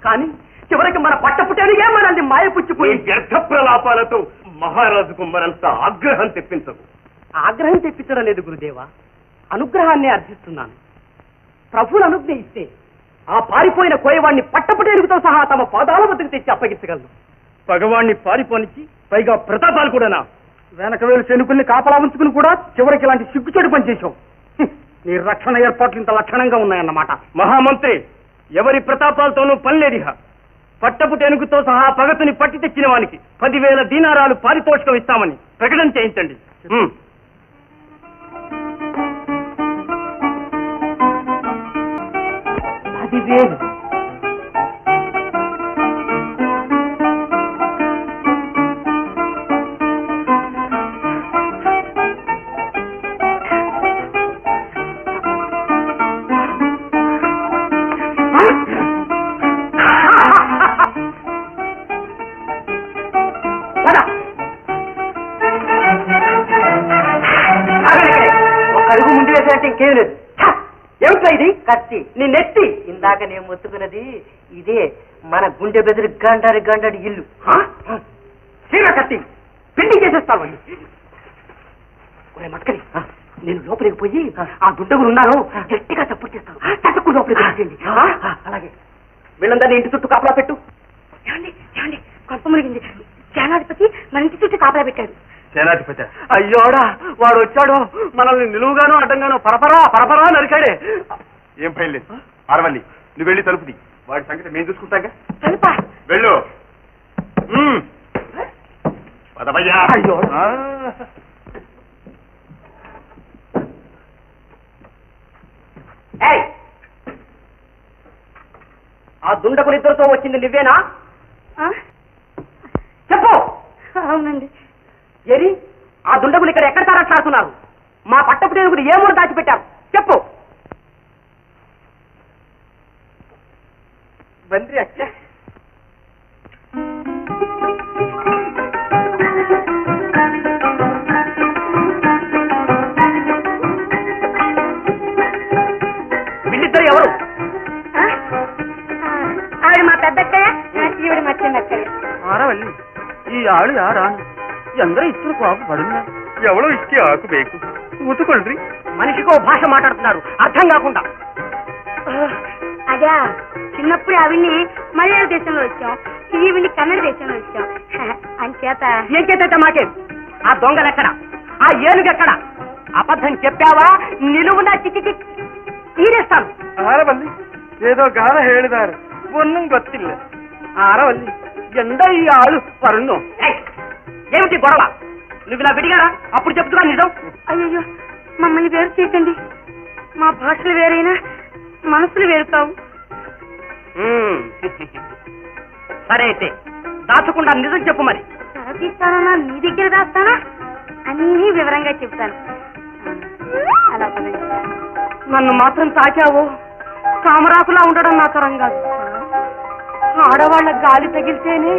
కానీ చివరికి మన పట్టపుటేనిగే మనల్ని మాయపుచ్చుకుని వ్యర్థ ప్రలాపాలతో మహారాజుకు మనంత ఆగ్రహం తెప్పించవు. ఆగ్రహం తెప్పించడం లేదు గురుదేవా, అనుగ్రహాన్ని అర్థిస్తున్నాను. ప్రభువులు అనుజ్ఞ ఇస్తే ఆ పారిపోయిన కోయవాణ్ణి పట్టపుటేనుగుతో సహా తమ పాదాల వద్దకు తెచ్చి అప్పగించగలను. పగవాణ్ణి పారిపోనిచ్చి పైగా ప్రతాపాలు కూడానా? వెనక వేలు శనుకుల్ని కాపలా ఉంచుకుని కూడా చివరికి ఇలాంటి సిగ్గుచెడు పనిచేశావు. నీ రక్షణ ఏర్పాట్లు ఇంత లక్షణంగా ఉన్నాయన్నమాట. మహామంత్రి, ఎవరి ప్రతాపాలతోనూ పనిలేదిహ. పట్టపుటేనుగుతో సహా పగతుని పట్టి తెచ్చిన వానికి 10,000 దీనారాలు పారితోషికం ఇస్తామని ప్రకటన చేయించండి. 10,000? అడుగు ముందు వేసేంటే ఇంకేం లేదు. ఏమిట్రా ఇది? కత్తి. నీ నెత్తి. ఇందాక నేను మొత్తుకున్నది ఇదే, మన గుండె బెదిరి గంటడి గంటడి ఇల్లు. సీరా కత్తి పిండి చేసేస్తాను. మట్కని నేను లోపలికి పోయి ఆ దుండగులు ఉన్నారు గట్టిగా సపోర్ట్ చేస్తాను. తట్టుకు లోపలికి వచ్చేయండి. అలాగే వీళ్ళందరినీ ఇంటి చుట్టూ కాపలా పెట్టు. కొంత మునిగింది. సేనాధిపతి మన ఇంటి చుట్టూ కాపలా పెట్టాడు. సేనాధిపతి? అయ్యోడా, వాడు వచ్చాడు. మనల్ని నిలువుగాను అడ్డంగాను పరపరా పరపరా నరికాడే. ఏం భయం లేదు. అరవల్లి, నువ్వు వెళ్ళి తలుపుది. వాడి సంగతి మేము చూసుకుంటాగా. తలుపా? వెళ్ళు. పదవయ్యా. అయ్యో, ఆ దుండకులిద్దరితో వచ్చింది నువ్వేనా? చెప్పు. అవునండి. ఏరి ఆ దుండగులు ఇక్కడ ఎక్కడ తారట్లాడుతున్నారు? మా పట్టపుటేనుగులు ఏమో దాచిపెట్టారు, చెప్పు. బంద్రి అక్క వీళ్ళిద్దరు ఎవరు? ఆవిడ మా పెద్దక్కయ్య, ఈవిడ మా చిన్నక్కయ్య. ఆరవల్లి, ఈ ఆಳು ಯಾರಾನು? ఎందరో ఇచ్చిన కాకు పడున్నా. ఎవరో ఇచ్చి ఆకు బేకు ఊతుకోండి. మనిషికో భాష మాట్లాడుతున్నారు అర్థం కాకుండా. అదే చిన్నప్పుడు ఆవిడ్ని మలయాళ దేశంలో వచ్చాం, ఈవిడ్ని కన్నడ దేశంలో వచ్చాం. అంచేత ఏం చేత మాకే? ఆ దొంగలెక్కడ? ఆ ఏనుగెక్కడ? అబద్ధం చెప్పావా నిలువున చిచి తీరేస్తాను. ఆరవల్లి, ఏదో గాన ಹೇಳಿದಾರೆ, ఒన్నం ಗೊತ್ತಿಲ್ಲ. ఆరవల్లి, ఎండ ఈ ఆಳು పరుణ్ణు. ఏమిటి గొడవ? నువ్వు ఇలా విడిగారా? అప్పుడు చెప్తున్నా నిజం. అయ్యో, మమ్మల్ని వేరు చేయకండి. మా భాషలు వేరైనా మనసులు వేరు కావు. సరే అయితే దాచకుండా నిజం చెప్పు. మరి తీస్తానా, నీ దగ్గర దాస్తానా? అన్నీ వివరంగా చెప్తాను. అలా పదండి. నన్ను మాత్రం తాకావు. కామరాకులా ఉండడం నా తరం కాదు. ఆడవాళ్ల గాలి తగిలితేనే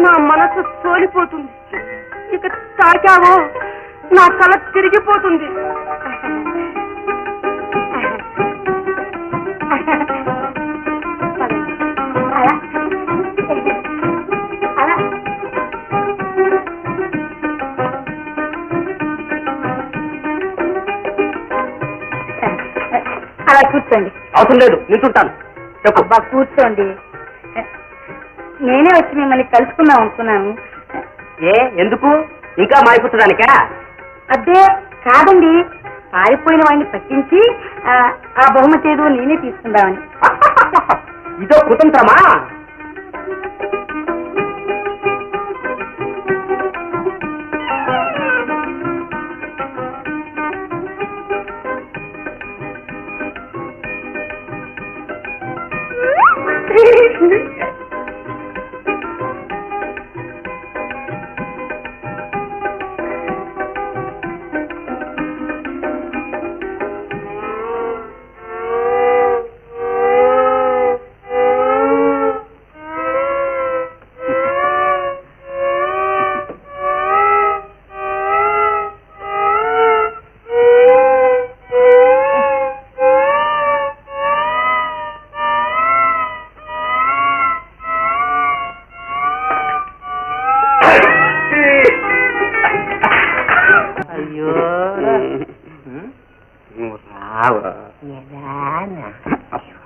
నా మనసు సోలిపోతుంది. ఇక తాకావో నా తల తిరిగిపోతుంది. అలా కూర్చోండి. అవసరం లేదు, నిల్చుంటాను. చెప్పు. అబ్బా కూర్చోండి. నేనే వచ్చి మిమ్మల్ని కలుసుకుందాం అనుకున్నాను. ఎందుకు? ఇంకా మారిపోతుందానికా? అదే కాదండి, పారిపోయిన వాడిని పట్టించి ఆ బహుమతి ఏదో నేనే తీసుకుందామని. ఇదో కుతంత్రమా?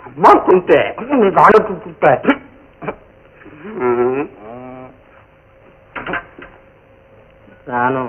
అమ్మ కుంటే నీకు ఆడుకుంటే రాను